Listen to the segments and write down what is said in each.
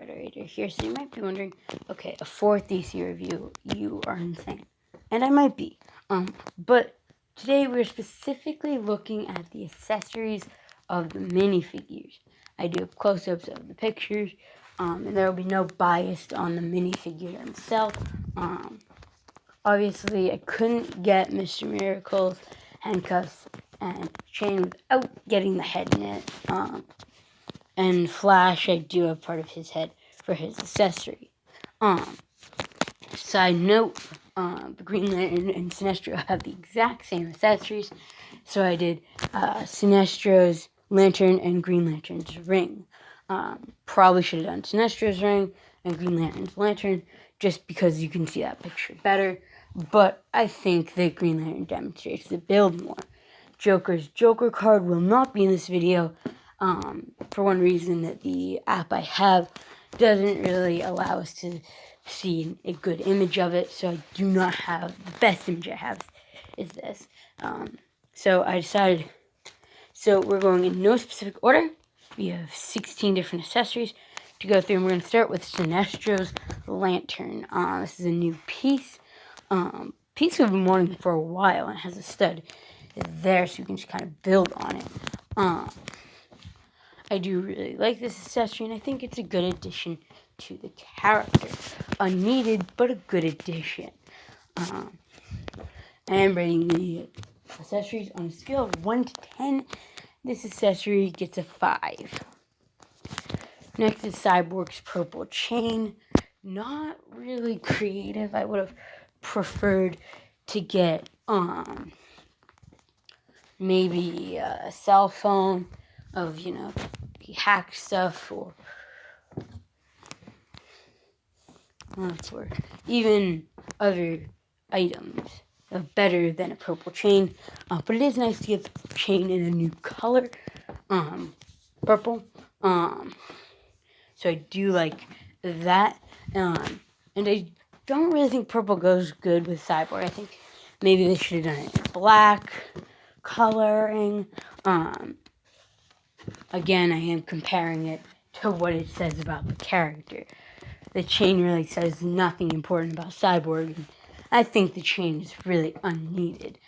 moderator here, so you might be wondering, okay, a 4th DC review, you are insane. And I might be. But today we're specifically looking at the accessories of the minifigures. I do close-ups of the pictures, and there will be no bias on the minifigure himself. Obviously, I couldn't get Mr. Miracle's handcuffs and chain without getting the head in it. And Flash, I do have part of his head for his accessory. Side note, the Green Lantern and Sinestro have the exact same accessories, so I did Sinestro's lantern and Green Lantern's ring. Probably should have done Sinestro's ring and Green Lantern's lantern, just because you can see that picture better, but I think that Green Lantern demonstrates the build more. Joker's Joker card will not be in this video, for one reason, that the app I have doesn't really allow us to see a good image of it, so I do not have, the best image I have is this. So I decided, so we're going in no specific order. We have 16 different accessories to go through, and we're going to start with Sinestro's lantern. This is a new piece. Piece we've been wanting for a while, and it has a stud there, so you can just kind of build on it. I do really like this accessory, and I think it's a good addition to the character. Unneeded, but a good addition. I am rating the accessories on a scale of 1 to 10. This accessory gets a 5. Next is Cyborg's purple chain. Not really creative. I would have preferred to get maybe a cell phone of, he hacked stuff, or even other items better than a purple chain. But it is nice to get the chain in a new color, purple. So I do like that. And I don't really think purple goes good with Cyborg. I think maybe they should have done it in black coloring. Again, I am comparing it to what it says about the character. The chain really says nothing important about Cyborg. And I think the chain is really unneeded.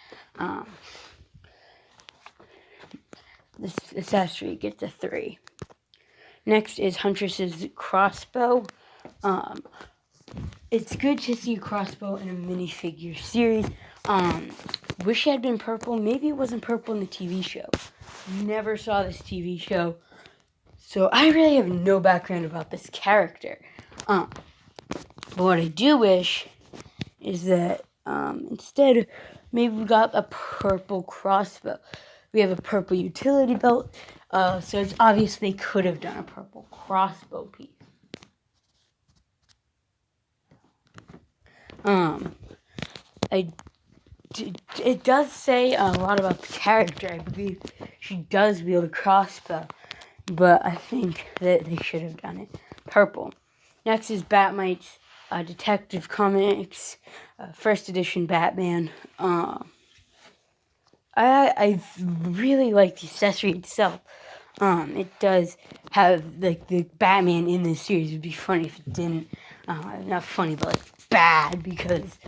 This accessory gets a 3. Next is Huntress's crossbow. It's good to see a crossbow in a minifigure series. Wish it had been purple. Maybe it wasn't purple in the TV show. Never saw this TV show, so I really have no background about this character. But what I do wish is that instead, maybe we got a purple crossbow. We have a purple utility belt, so it's obvious they could have done a purple crossbow piece. It does say a lot about the character. I believe she does wield a crossbow, but I think that they should have done it purple. Next is Batmite's Detective Comics, first edition Batman. I really like the accessory itself. It does have the Batman in this series. It would be funny if it didn't. Not funny, but bad, because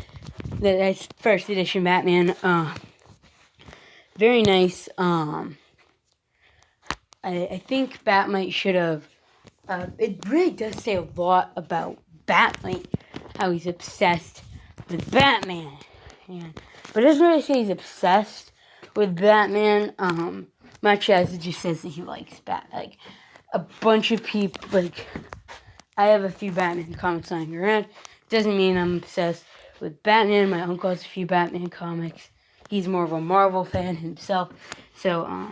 that's first edition Batman. Very nice. I think Batmite should have. It really does say a lot about Batmite, how he's obsessed with Batman. But it doesn't really say he's obsessed with Batman, much as it just says that he likes like a bunch of people. Like, I have a few Batman comics lying around. Doesn't mean I'm obsessed with Batman. My uncle has a few Batman comics. He's more of a Marvel fan himself. So,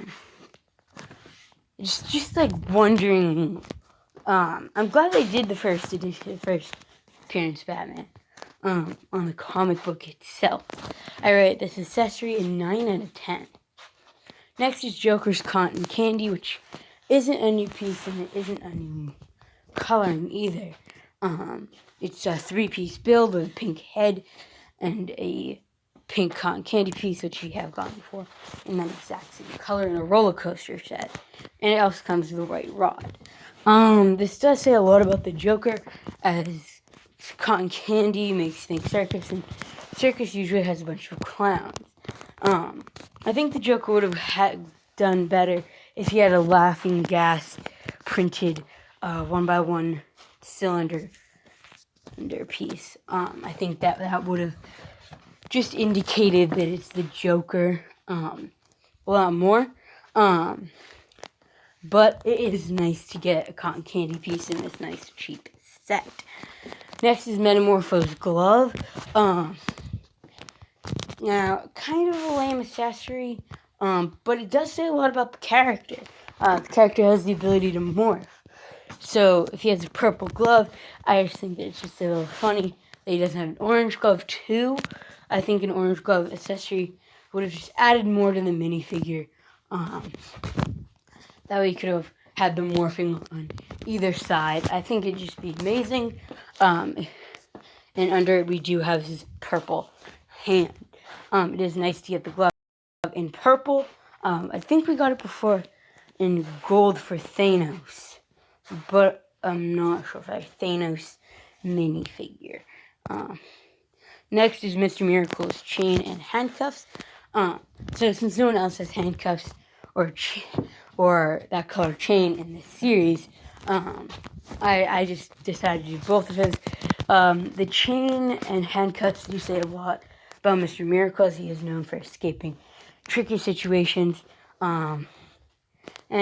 just like wondering. I'm glad they did the first appearance Batman. On the comic book itself. I rate this accessory a 9 out of 10. Next is Joker's Cotton Candy, which isn't a new piece, and it isn't a new coloring either. It's a 3-piece build with a pink head and a pink cotton candy piece, which we have gotten before, and then exact same color in a roller coaster set. And it also comes with a white rod. This does say a lot about the Joker, as cotton candy makes you think circus, and circus usually has a bunch of clowns. I think the Joker would have done better if he had a laughing gas printed 1x1 cylinder piece. I think that would have just indicated that it's the Joker a lot more. But it is nice to get a cotton candy piece in this nice cheap set. Next is Metamorpho's glove. Now, kind of a lame accessory, but it does say a lot about the character. The character has the ability to morph. So, if he has a purple glove, I just think that it's just a little funny that he doesn't have an orange glove, too. I think an orange glove accessory would have just added more to the minifigure. That way you could have had them morphing on either side. I think it'd just be amazing. And under it, we do have his purple hand. It is nice to get the glove in purple. I think we got it before in gold for Thanos, but I'm not sure if I have Thanos minifigure. Next is Mr. Miracle's chain and handcuffs. So since no one else has handcuffs or that color chain in this series, I just decided to do both of his. The chain and handcuffs do say a lot about Mr. Miracle, as he is known for escaping tricky situations, and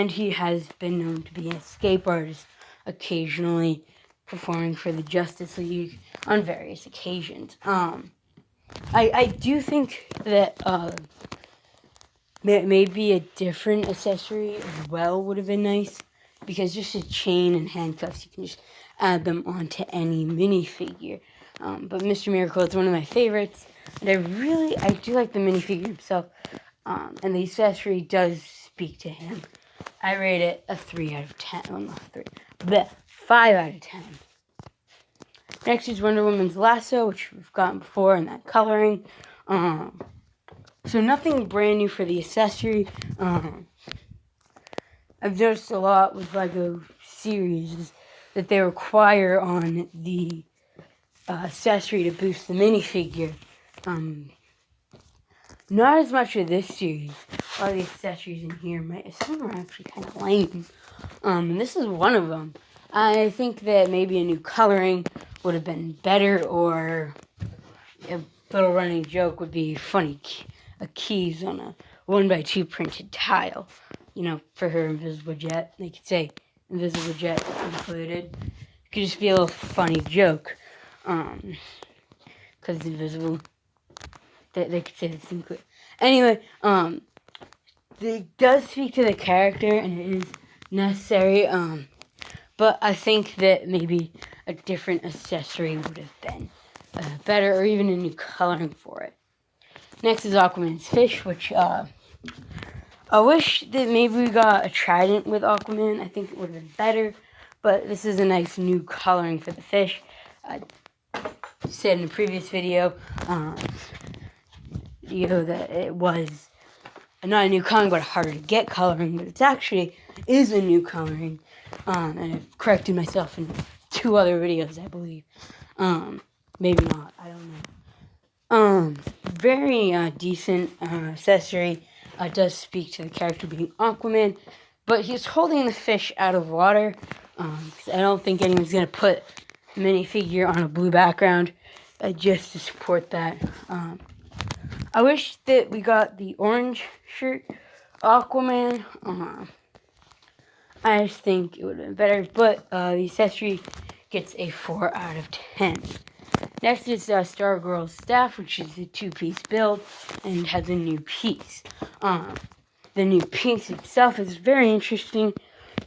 he has been known to be an escape artist, occasionally performing for the Justice League on various occasions. I do think that maybe a different accessory as well would have been nice, because just a chain and handcuffs, you can just add them onto any minifigure. But Mr. Miracle is one of my favorites, and I do like the minifigure himself, and the accessory does speak to him. I rate it a 3 out of 10. Well, not 3, but 5 out of 10. Next is Wonder Woman's lasso, which we've gotten before in that coloring. So nothing brand new for the accessory. I've noticed a lot with LEGO series that they require on the accessory to boost the minifigure. Not as much of this series. A lot of the accessories in here, some of them are actually kind of lame. And this is one of them. I think that maybe a new coloring would have been better, or a little running joke would be funny. A keys on a 1x2 printed tile, for her invisible jet. They could say invisible jet included. It could just be a little funny joke, because invisible. They could say this included. Anyway, it does speak to the character, and it is necessary. But I think that maybe a different accessory would have been better, or even a new coloring for it. Next is Aquaman's fish, which I wish that maybe we got a trident with Aquaman. I think it would have been better, but this is a nice new coloring for the fish. I said in a previous video, that it was not a new coloring, but harder to get coloring, but it actually is a new coloring, and I've corrected myself in 2 other videos, I believe. Maybe not, I don't know. Very decent accessory. Does speak to the character being Aquaman, but he's holding the fish out of water. Cause I don't think anyone's gonna put a minifigure on a blue background just to support that. I wish that we got the orange shirt Aquaman. I just think it would have been better, but the accessory gets a 4 out of 10. Next is Stargirl's staff, which is a 2-piece build and has a new piece. The new piece itself is very interesting,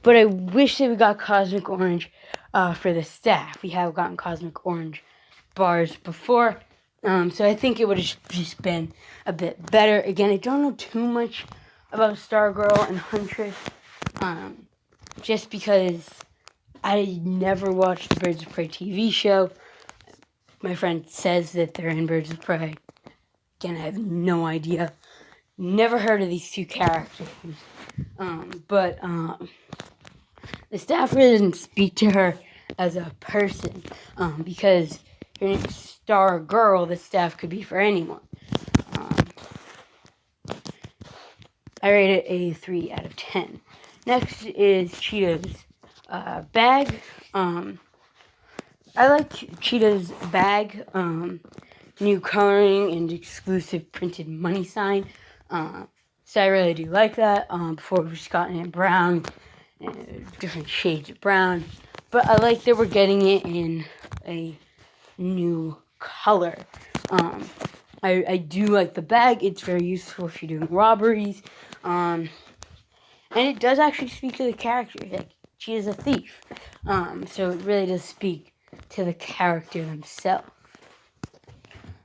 but I wish that we got Cosmic Orange for the staff. We have gotten Cosmic Orange bars before, so I think it would have just been a bit better. Again, I don't know too much about Stargirl and Huntress, just because I never watched the Birds of Prey TV show. My friend says that they're in Birds of Prey. Again, I have no idea. Never heard of these two characters. But the staff really didn't speak to her as a person. Because her name's Star Girl, the staff could be for anyone. I rate it a 3 out of 10. Next is Cheetah's bag. I like Cheetah's bag. New coloring and exclusive printed money sign. So I really do like that. Before we've just gotten it brown, different shades of brown. But I like that we're getting it in a new color. I do like the bag. It's very useful if you're doing robberies. And it does actually speak to the character. Like, she is a thief. So it really does speak to the character themselves.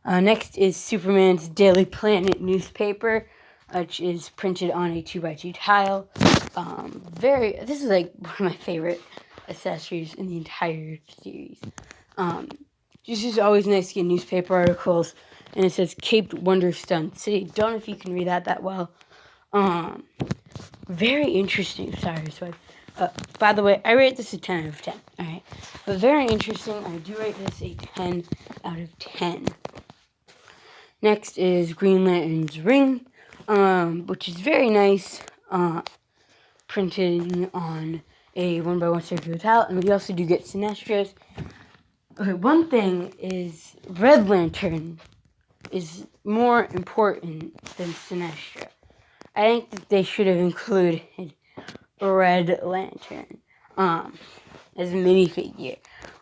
Next is Superman's Daily Planet newspaper, which is printed on a 2x2 tile. This is like one of my favorite accessories in the entire series. This is always nice to get newspaper articles, and it says Caped Wonder Stunt City. Don't know if you can read that well. Very interesting. Sorry, by the way, I rate this a 10 out of 10. Alright. But very interesting. I do rate this a 10 out of 10. Next is Green Lantern's ring, which is very nice. Printed on a 1x1 circular tile. And we also do get Sinestro's. Okay, one thing is Red Lantern is more important than Sinestro. I think that they should have included Red Lantern as a minifigure,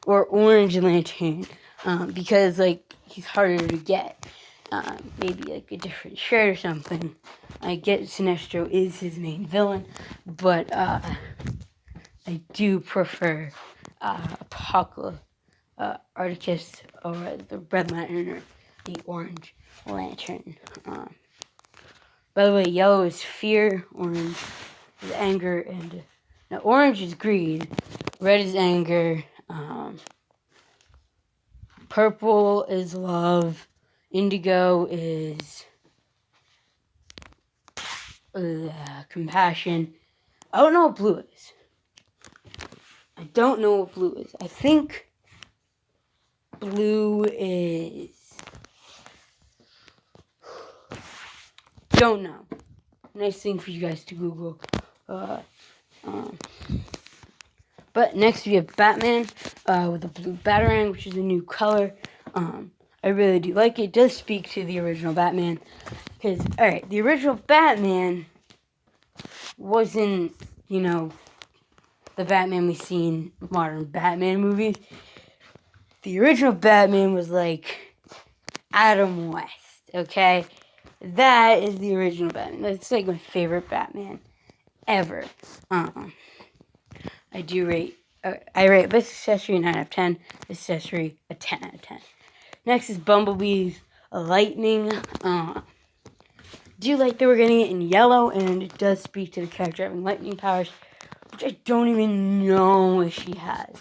or Orange Lantern, because like he's harder to get. Maybe like a different shirt or something. I get Sinestro is his main villain, but I do prefer Apocalypse, Articus, or the Red Lantern, or the Orange Lantern. By the way, yellow is fear, orange is anger, and now orange is greed, red is anger, purple is love, indigo is compassion. I don't know what blue is. I think blue is... Don't know. Nice thing for you guys to Google. But next we have Batman with a blue Batarang, which is a new color. I really do like it. It does speak to the original Batman. Because, alright, the original Batman wasn't, the Batman we see in modern Batman movies. The original Batman was like Adam West, okay? That is the original Batman. That's like my favorite Batman ever. I rate this accessory a 9 out of 10. This accessory a 10 out of 10. Next is Bumblebee's Lightning. Do like that we're getting it in yellow, and it does speak to the character having lightning powers, which I don't even know if she has.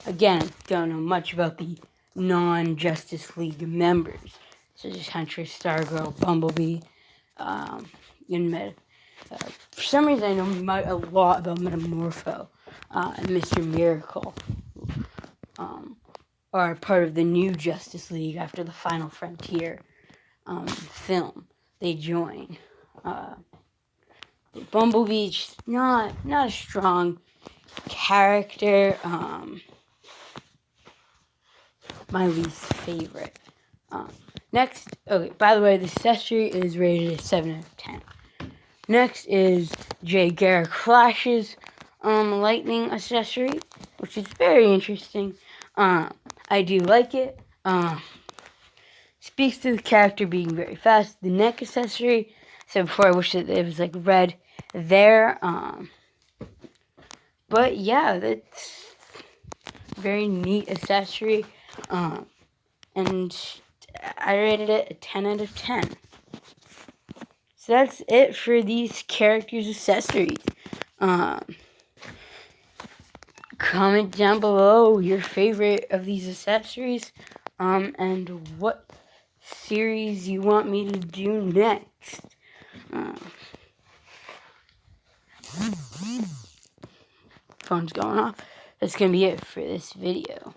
Again, don't know much about the non-Justice League members, such as Huntress, Stargirl, Bumblebee, for some reason I know a lot about Metamorpho and Mr. Miracle, are part of the new Justice League after the Final Frontier film. They join. Bumblebee's not a strong character. My least favorite. Next, okay, by the way, the accessory is rated a 7 out of 10. Next is Jay Garrick Flash's lightning accessory, which is very interesting. I do like it. Speaks to the character being very fast. The neck accessory, said before, I wish that it was like red there. But yeah, that's a very neat accessory. And I rated it a 10 out of 10. So that's it for these characters' accessories. Comment down below your favorite of these accessories, and what series you want me to do next. Phone's going off. That's going to be it for this video.